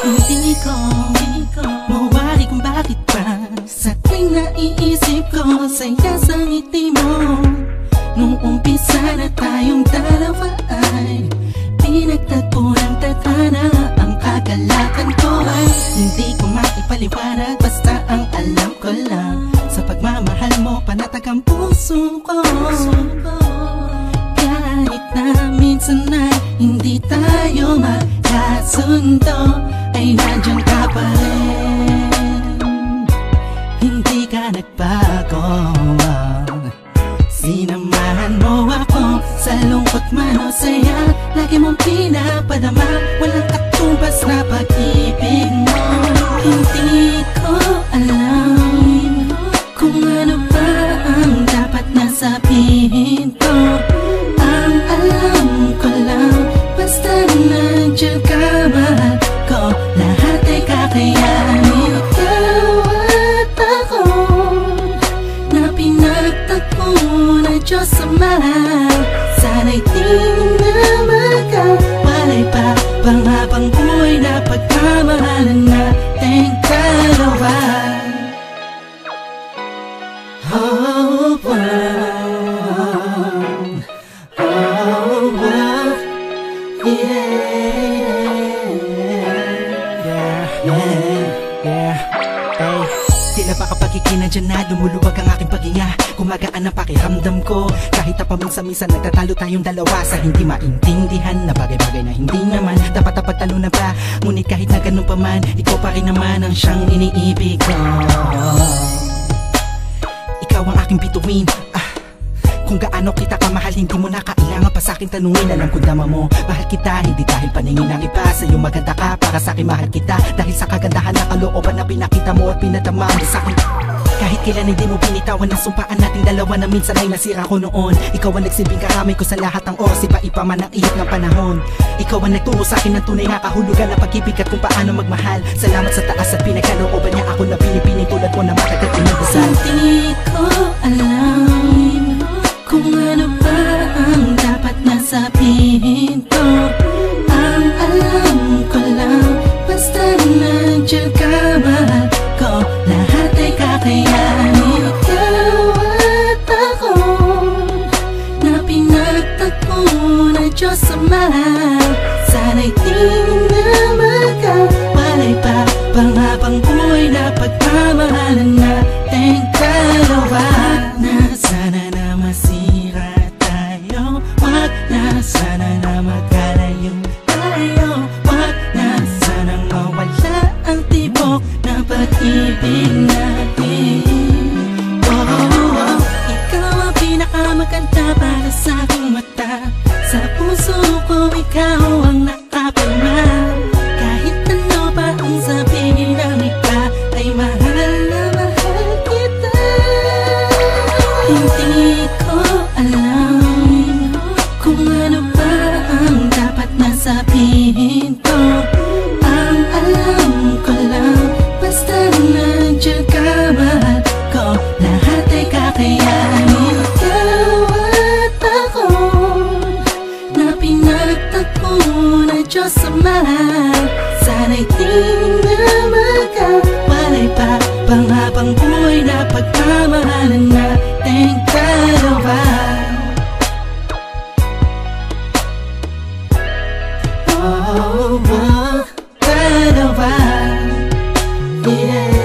Hindi ko mawari kung bakit ba sa tuwing naiisip ko saya sa ngiti mo. Nung umpisa na tayong dalawa ay pinagtagpo ng tadhana. Ang kagalakan ko ay hindi ko maipaliwanag, basta ang alam ko lang sa pagmamahal mo panatag ang puso ko. Kahit na minsan ay hindi tayo magkasundo, ay nandiyan ka pa rin. Hindi ka nagbago. Sinamahan mo ako sa lungkot man o saya. Lagi mong pinapadama, walang katumbas na pag-ibig mo. Hindi ko alam kung ano ba ang dapat na sabihin ko. Ang alam ko lang, basta nandiyan ka, mahal ko. Lahat ay kakayanin. Ikaw at ako na pinagtagpo na Diyos Ama. Sana'y di na magkawalay pa pang habang buhay na pagmamahalan nating dalawa. Oh, wow. Oh, wow. Tila ba kapag ikinadyan na lumuluwag ang aking paghinga, gumagaan ang pakiramdam ko. Kahit na paminsan-minsan nagtatalo tayong dalawa sa hindi maintindihan na bagay-bagay na hindi naman dapat na pagtalunan pa. Ngunit kahit na ganun pa man, ikaw pa rin naman ang siyang iniibig ko. Ikaw ang aking bituin. Kung gaano kita kamahal, hindi mo na kailangan pa sa'kin tanungin. Alam ko dama mo, mahal kita, hindi dahil paningin ng iba. Sa'yo maganda ka, para sa'kin mahal kita, dahil sa kagandahan ng kalooban na pinakita mo at pinadama mo sa'kin. Kahit kailan hindi mo binitawan ang sumpaan nating dalawa na minsan ay nasira ko noon. Ikaw ang nagsilbing karamay ko sa lahat ng oras, iba-iba man ang ihip ng panahon. Ikaw ang nagturo sa'kin ng tunay na kahulugan ng pag-ibig at kung paano magmahal. Salamat sa taas at pinagkalooban niya ako na pinipiling tulad mo na matagal inagdasal. Hindi ko alam kung ano ba ang dapat na sabihin ko. Ang alam ko lang, basta nandiyan ka, mahal ko. Lahat ay kakayanin. Ikaw at ako na pinagtagpo na Diyos Ama. Sana'y di na magkawalay pa pang habang buhay na pagmamahalan nating dalawa. Na sana na masira tayo, wag na sana na magkalayo tayo, wag na sana mawala ang tibok na pag-ibig natin. Oh, ikaw ang pinakamaganda para sa aking mata. Sa puso ko ikaw ang nakapirma. Kahit ano pa ang sabihin ng iba, ay mahal na mahal kita. Hindi ko alam kung ano ba ang dapat na sabihin ko. Ang alam ko lang, basta nandiyan ka, mahal ko. Lahat ay kakayanin. Ikaw at ako na pinagtagpo na Diyos Ama. Sana'y di na magkawalay pa pang habang buhay na pagmamahalan nating dalawa. Oh, dalawa. Yeah.